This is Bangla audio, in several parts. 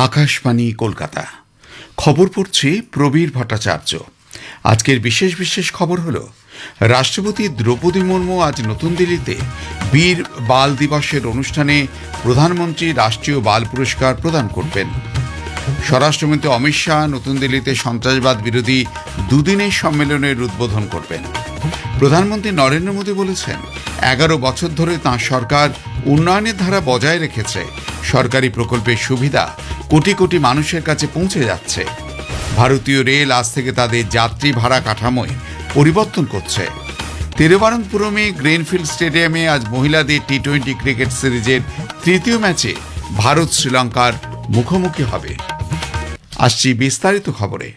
আকাশবাণী কলকাতা। খবর পড়ছি প্রবীর ভট্টাচার্য। আজকের বিশেষ বিশেষ খবর হলো, রাষ্ট্রপতি দ্রৌপদী মুর্মু আজ নতুন দিল্লিতে বীর বাল দিবসের অনুষ্ঠানে প্রধানমন্ত্রী রাষ্ট্রীয় বাল পুরস্কার প্রদান করবেন। স্বরাষ্ট্রমন্ত্রী অমিত শাহ নতুন দিল্লিতে সন্ত্রাসবাদ বিরোধী দুদিনের সম্মেলনের উদ্বোধন করবেন। প্রধানমন্ত্রী নরেন্দ্র মোদী বলেছেন, 11 বছর ধরে তাঁর সরকার উন্নয়নের ধারা বজায় রেখেছে। সরকারি প্রকল্পের সুবিধা কোটি কোটি মানুষের কাছে পৌঁছে যাচ্ছে। ভারতীয় রেল আজ থেকে তাদের যাত্রী ভাড়া কাঠামোয় পরিবর্তন করছে। তিরুবনন্তপুরমে গ্রিনফিল্ড স্টেডিয়ামে আজ মহিলাদের টি-20 ক্রিকেট সিরিজের তৃতীয় ম্যাচে ভারত শ্রীলঙ্কার মুখোমুখি হবে। আসছি বিস্তারিত খবরে।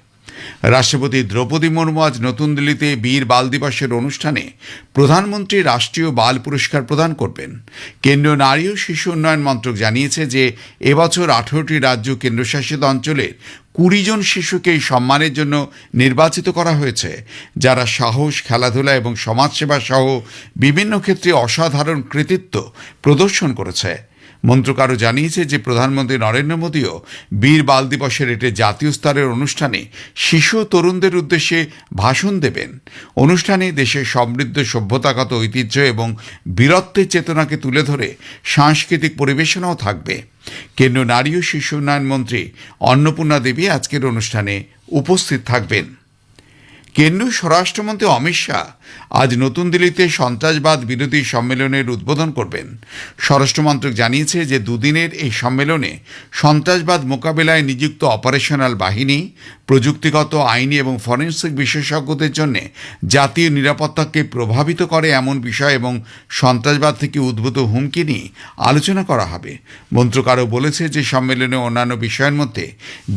রাষ্ট্রপতি দ্রৌপদী মুর্মু আজ নতুন দিল্লিতে বীর বাল দিবসের অনুষ্ঠানে প্রধানমন্ত্রী রাষ্ট্রীয় বাল পুরস্কার প্রদান করবেন। কেন্দ্রীয় নারী ও শিশু উন্নয়ন মন্ত্রক জানিয়েছে যে এবছর 18টি রাজ্য কেন্দ্রশাসিত অঞ্চলের 20 জন শিশুকে এই সম্মানের জন্য নির্বাচিত করা হয়েছে, যারা সাহস, খেলাধুলা এবং সমাজসেবা সহ বিভিন্ন ক্ষেত্রে অসাধারণ কৃতিত্ব প্রদর্শন করেছে। মন্ত্রক আরও জানিয়েছে যে প্রধানমন্ত্রী নরেন্দ্র মোদীও বীর বাল দিবসের একটি জাতীয় স্তরের অনুষ্ঠানে শিশু ও তরুণদের উদ্দেশ্যে ভাষণ দেবেন। অনুষ্ঠানে দেশের সমৃদ্ধ সভ্যতাগত ঐতিহ্য এবং বীরত্বের চেতনাকে তুলে ধরে সাংস্কৃতিক পরিবেশনাও থাকবে। কেন্দ্রীয় নারী ও শিশু উন্নয়ন মন্ত্রী অন্নপূর্ণা দেবী আজকের অনুষ্ঠানে উপস্থিত থাকবেন। কেন্দ্রীয় স্বরাষ্ট্রমন্ত্রী অমিত শাহ আজ নতুন দিল্লিতে সন্ত্রাসবাদ বিরোধী সম্মেলনের উদ্বোধন করবেন। স্বরাষ্ট্র মন্ত্রক জানিয়েছে যে দুদিনের এই সম্মেলনে সন্ত্রাসবাদ মোকাবিলায় নিযুক্ত অপারেশনাল বাহিনী, প্রযুক্তিগত, আইনি এবং ফরেনসিক বিশেষজ্ঞদের জন্য জাতীয় নিরাপত্তাকে প্রভাবিত করে এমন বিষয় এবং সন্ত্রাসবাদ থেকে উদ্ভূত হুমকি নিয়ে আলোচনা করা হবে। মন্ত্রক আরও বলেছে যে সম্মেলনে অন্যান্য বিষয়ের মধ্যে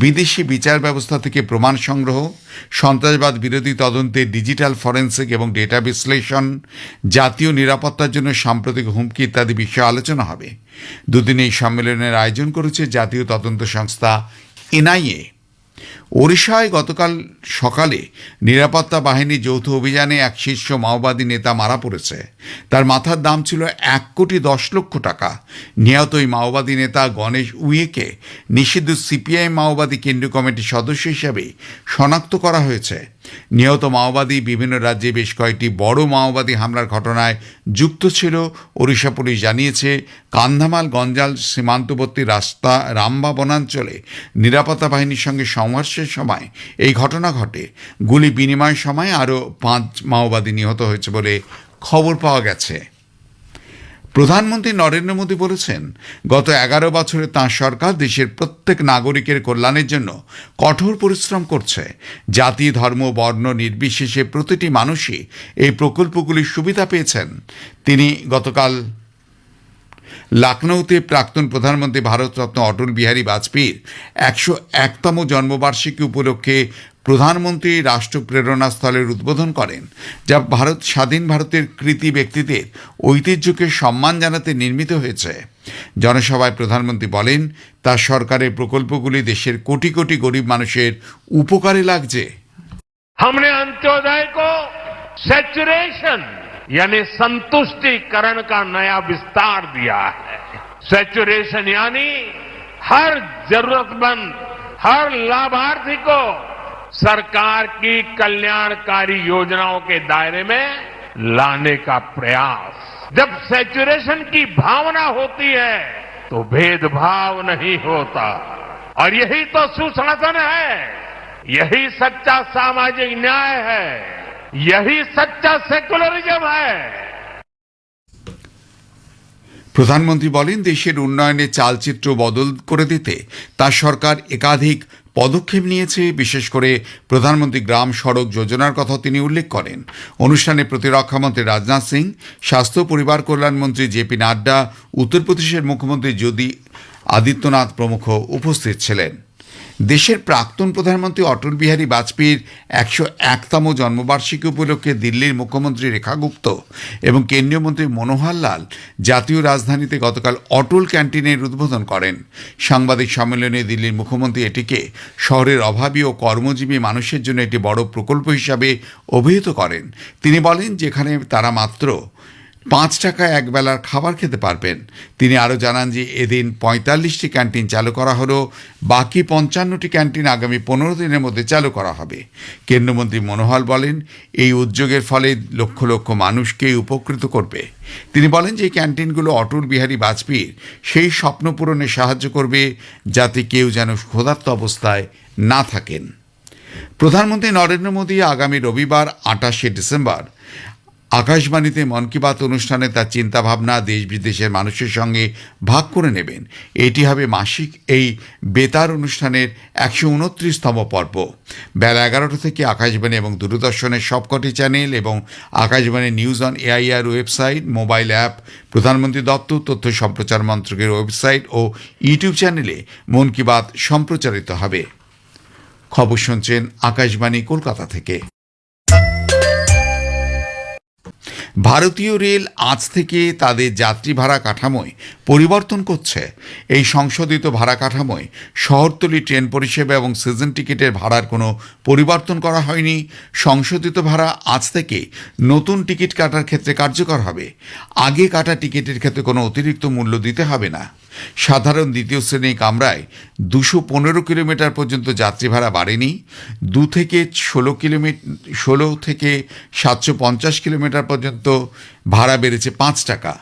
বিদেশি বিচার ব্যবস্থা থেকে প্রমাণ সংগ্রহ, সন্ত্রাসবাদ বিরোধী তদন্তে ডিজিটাল ফরেনসিক এবং ডেটা বিশ্লেষণ, জাতীয় নিরাপত্তার জন্য সাম্প্রতিক হুমকি ইত্যাদি বিষয়ে আলোচনা হবে। দুদিন এই সম্মেলনের আয়োজন করেছে জাতীয় তদন্ত সংস্থা এনআইএ। ওড়িশায় গতকাল সকালে নিরাপত্তা বাহিনীর যৌথ অভিযানে এক শীর্ষ মাওবাদী নেতা মারা পড়েছে। তার মাথার দাম ছিল 1,10,00,000 টাকা। নিহত ওই মাওবাদী নেতা গণেশ উইকে নিষিদ্ধ সিপিআই মাওবাদী কেন্দ্রীয় কমিটির সদস্য হিসাবে শনাক্ত করা হয়েছে। নিহত মাওবাদী বিভিন্ন রাজ্যে বেশ কয়েকটি বড় মাওবাদী হামলার ঘটনায় যুক্ত ছিল। ওড়িশা পুলিশ জানিয়েছে, কান্ধামাল গঞ্জাল সীমান্তবর্তী রাস্তা রাম্বা বনাঞ্চলে নিরাপত্তা বাহিনীর সঙ্গে সংঘর্ষের সময় এই ঘটনা ঘটে। গুলি বিনিময়ের সময় আরও 5 মাওবাদী নিহত হয়েছে বলে খবর পাওয়া গেছে। প্রধানমন্ত্রী নরেন্দ্র মোদী বলেছেন, গত 11 বছরে তাঁর সরকার দেশের প্রত্যেক নাগরিকের কল্যাণের জন্য কঠোর পরিশ্রম করছে। জাতি, ধর্ম, বর্ণ নির্বিশেষে প্রতিটি মানুষই এই প্রকল্পগুলির সুবিধা পেয়েছেন। তিনি গতকাল লখনৌতে প্রাক্তন প্রধানমন্ত্রী ভারতরত্ন অটল বিহারী বাজপেয়ীর 101তম জন্মবার্ষিকী উপলক্ষে প্রধানমন্ত্রী রাষ্ট্র প্রেরণা স্থলের উদ্বোধন করেন, যা স্বাধীন ভারতের কৃতি ব্যক্তিদের ঐতিহ্যকে সম্মান জানাতে নির্মিত হয়েছে। জনসভায় প্রধানমন্ত্রী বলেন, তার সরকারের প্রকল্পগুলি দেশের কোটি কোটি গরিব মানুষের উপকারে লাগছে। हमने अंत्योदय को सैचुरेशन यानी संतुष्टिकरण का नया विस्तार दिया है। सैचुरेशन यानी हर जरूरतमंद, हर लाभार्थी को सरकार की कल्याणकारी योजनाओं के दायरे में लाने का प्रयास। जब सैचुरेशन की भावना होती है तो भेदभाव नहीं होता, और यही तो सुशासन है, यही सच्चा सामाजिक न्याय है, यही सच्चा सेकुलरिज्म है। প্রধানমন্ত্রী বলেন, দেশের উন্নয়নের চালচিত্র বদল করে দিতে তার সরকার একাধিক পদক্ষেপ নিয়েছে। বিশেষ করে প্রধানমন্ত্রী গ্রাম সড়ক যোজনার কথা তিনি উল্লেখ করেন। অনুষ্ঠানে প্রতিরক্ষামন্ত্রী রাজনাথ সিং, স্বাস্থ্য পরিবার কল্যাণমন্ত্রী জেপি নাড্ডা, উত্তরপ্রদেশের মুখ্যমন্ত্রী যোগী আদিত্যনাথ প্রমুখ উপস্থিত ছিলেন। দেশের প্রাক্তন প্রধানমন্ত্রী অটল বিহারী বাজপেয়ীর 101তম জন্মবার্ষিকী উপলক্ষে দিল্লির মুখ্যমন্ত্রী রেখা গুপ্ত এবং কেন্দ্রীয় মন্ত্রী মনোহর লাল জাতীয় রাজধানীতে গতকাল অটল ক্যান্টিনের উদ্বোধন করেন। সাংবাদিক সম্মেলনে দিল্লির মুখ্যমন্ত্রী এটিকে শহরের অভাবী ও কর্মজীবী মানুষের জন্য একটি বড় প্রকল্প হিসাবে অভিহিত করেন। তিনি বলেন, যেখানে তারা মাত্র 5 টাকা একবেলার খাবার খেতে পারবেন। তিনি আরও জানান যে এদিন 45টি ক্যান্টিন চালু করা হলো, বাকি 55টি ক্যান্টিন আগামী 15 দিনের মধ্যে চালু করা হবে। কেন্দ্রমন্ত্রী মনোহর বলেন, এই উদ্যোগের ফলে লক্ষ লক্ষ মানুষকে উপকৃত করবে। তিনি বলেন যে এই ক্যান্টিনগুলো অটল বিহারী বাজপেয়ীর সেই স্বপ্ন পূরণে সাহায্য করবে যাতে কেউ যেন ক্ষুধার্ত অবস্থায় না থাকেন। প্রধানমন্ত্রী নরেন্দ্র মোদী আগামী রবিবার 28শে ডিসেম্বর আকাশবাণীতে মন কি বাত অনুষ্ঠানে তার চিন্তাভাবনা দেশ বিদেশের মানুষের সঙ্গে ভাগ করে নেবেন। এটি হবে মাসিক এই বেতার অনুষ্ঠানের 129তম পর্ব। বেলা 11টা থেকে আকাশবাণী এবং দূরদর্শনের সবকটি চ্যানেল এবং Akashvani news on AIR website, mobile app, প্রধানমন্ত্রী দপ্তর, তথ্য সম্প্রচার মন্ত্রকের ওয়েবসাইট ও ইউটিউব চ্যানেলে মন কি বাত সম্প্রচারিত হবে। খবর শুনছেন আকাশবাণী কলকাতা থেকে। ভারতীয় রেল আজ থেকে তাদের যাত্রী ভাড়া কাঠামোয় পরিবর্তন করছে। এই সংশোধিত ভাড়া কাঠামোয় শহরতলি ট্রেন পরিষেবা এবং সিজন টিকিটের ভাড়ার কোনো পরিবর্তন করা হয়নি। সংশোধিত ভাড়া আজ থেকে নতুন টিকিট কাটার ক্ষেত্রে কার্যকর হবে। আগে কাটা টিকিটের ক্ষেত্রে কোনো অতিরিক্ত মূল্য দিতে হবে না। সাধারণ দ্বিতীয় শ্রেণী কামরায় 215 কিলোমিটার পর্যন্ত যাত্রী ভাড়া বাড়েনি। 2 থেকে 16 থেকে 750 কিলোমিটার পর্যন্ত ভাড়া বেড়েছে 5 টাকা।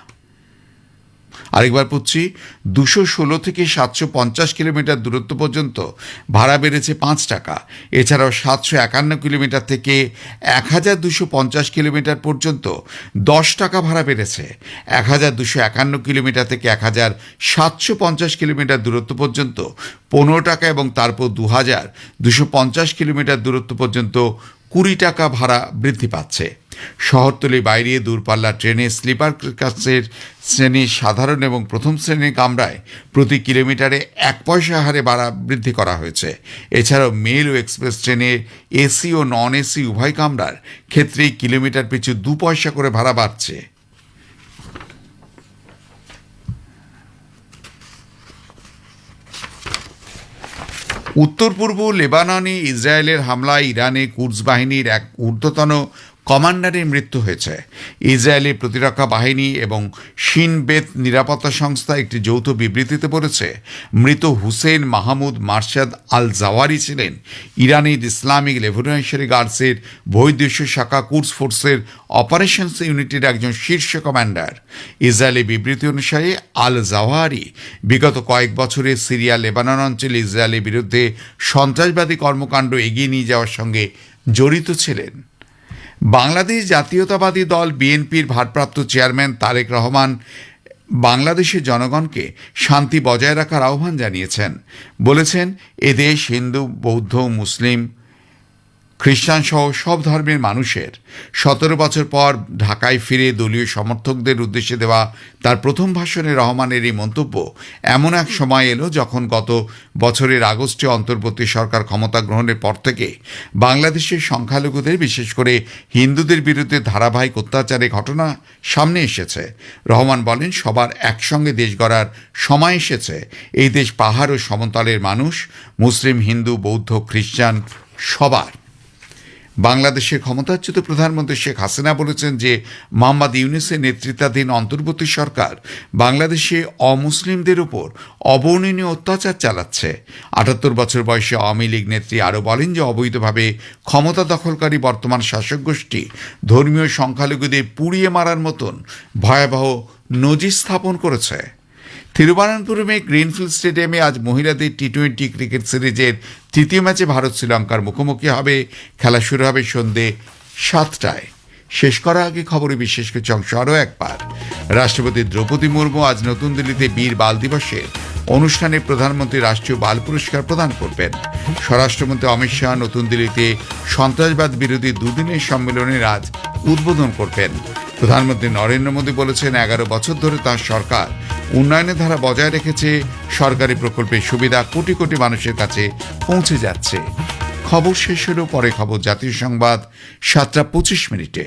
আরেকবার পড়ছি, 216 থেকে 750 কিলোমিটার দূরত্ব পর্যন্ত ভাড়া বেড়েছে 5 টাকা। এছাড়াও 751 কিলোমিটার থেকে 1250 কিলোমিটার পর্যন্ত 10 টাকা ভাড়া বেড়েছে। 1251 কিলোমিটার থেকে 1750 কিলোমিটার দূরত্ব পর্যন্ত 15 টাকা এবং তারপর 2250 কিলোমিটার দূরত্ব পর্যন্ত 20 টাকা ভাড়া বৃদ্ধি পাচ্ছে। শহরতলি বাইরে দূরপাল্লার ট্রেনে স্লিপার ক্লাসের শ্রেণীর সাধারণ এবং প্রথম শ্রেণীর কামরায় প্রতি কিলোমিটারে 1 পয়সা হারে ভাড়া বৃদ্ধি করা হয়েছে। এছাড়াও মেল ও এক্সপ্রেস ট্রেনের এসি ও নন এসি উভয় কামরার ক্ষেত্রেই কিলোমিটার পিছু 2 পয়সা করে ভাড়া বাড়ছে। উত্তর পূর্ব লেবাননে ইসরায়েলের হামলায় ইরানে কুদস বাহিনীর এক ঊর্ধ্বতন কমান্ডারের মৃত্যু হয়েছে। ইসরায়েলের প্রতিরক্ষা বাহিনী এবং শিন বেত নিরাপত্তা সংস্থা একটি যৌথ বিবৃতিতে বলেছে, মৃত হুসেন মাহমুদ মার্শাদ আল জাওয়ারি ছিলেন ইরানের ইসলামিক রেভলিউশনারি গার্ডসের বহির্দেশীয় শাখা কুদস ফোর্সের অপারেশনস ইউনিটের একজন শীর্ষ কমান্ডার। ইসরায়েলি বিবৃতি অনুসারে আল জাওয়ারি বিগত কয়েক বছরে সিরিয়া লেবানন অঞ্চলে ইসরায়েলের বিরুদ্ধে সন্ত্রাসবাদী কর্মকাণ্ড এগিয়ে নিয়ে যাওয়ার সঙ্গে জড়িত ছিলেন। বাংলাদেশ জাতীয়তাবাদী দল বিএনপির ভারপ্রাপ্ত চেয়ারম্যান তারেক রহমান বাংলাদেশের জনগণকে শান্তি বজায় রাখার আহ্বান জানিয়েছেন। বলেছেন, এদেশ হিন্দু, বৌদ্ধ, মুসলিম, খ্রিস্টান সহ সব ধর্মের মানুষের। 17 বছর পর ঢাকায় ফিরে দলীয় সমর্থকদের উদ্দেশ্যে দেওয়া তার প্রথম ভাষণে রহমানের এই মন্তব্য এমন এক সময় এলো যখন গত বছরের আগস্টে অন্তর্বর্তী সরকার ক্ষমতা গ্রহণের পর থেকে বাংলাদেশের সংখ্যালঘুদের, বিশেষ করে হিন্দুদের বিরুদ্ধে ধারাবাহিক অত্যাচারের ঘটনা সামনে এসেছে। রহমান বলেন, সবার একসঙ্গে দেশ গড়ার সময় এসেছে। এই দেশ পাহাড় ও সমতলের মানুষ, মুসলিম, হিন্দু, বৌদ্ধ, খ্রিস্টান সবার। বাংলাদেশের ক্ষমতাচ্যুত প্রধানমন্ত্রী শেখ হাসিনা বলেছেন যে মোহাম্মদ ইউনূসের নেতৃত্বাধীন অন্তর্বর্তী সরকার বাংলাদেশে অমুসলিমদের উপর অবর্ণনীয় অত্যাচার চালাচ্ছে। 78 বছর বয়সী আওয়ামী লীগ নেত্রী আরও বলেন যে অবৈধভাবে ক্ষমতা দখলকারী বর্তমান শাসক গোষ্ঠী ধর্মীয় সংখ্যালঘুদের পুড়িয়ে মারার মতন ভয়াবহ নজির স্থাপন করেছে। তিরুবনন্তপুরমে গ্রিনফিল্ড স্টেডিয়ামে আজ মহিলাদের টি-20 ক্রিকেট সিরিজের তৃতীয় ম্যাচে ভারত শ্রীলঙ্কার মুখোমুখি হবে। খেলা শুরু হবে সন্ধ্যে 7টায়। শেষ করার আগে খবরে বিশেষ কিছু অংশ আরও একবার। রাষ্ট্রপতি দ্রৌপদী মুর্মু আজ নতুন দিল্লিতে বীর বাল দিবসের অনুষ্ঠানে প্রধানমন্ত্রী রাষ্ট্রীয় বাল পুরস্কার প্রদান করবেন। স্বরাষ্ট্রমন্ত্রী অমিত শাহ নতুন দিল্লিতে সন্ত্রাসবাদ বিরোধী দুদিনের সম্মেলনের আজ উদ্বোধন করবেন। প্রধানমন্ত্রী নরেন্দ্র মোদী বলেছেন, 11 বছর ধরে তাঁর সরকার উন্নয়নের ধারা বজায় রেখেছে। সরকারি প্রকল্পের সুবিধা কোটি কোটি মানুষের কাছে পৌঁছে যাচ্ছে। খবর শেষ হলো, পরে খবর জাতীয় সংবাদ 7টা 25 মিনিটে।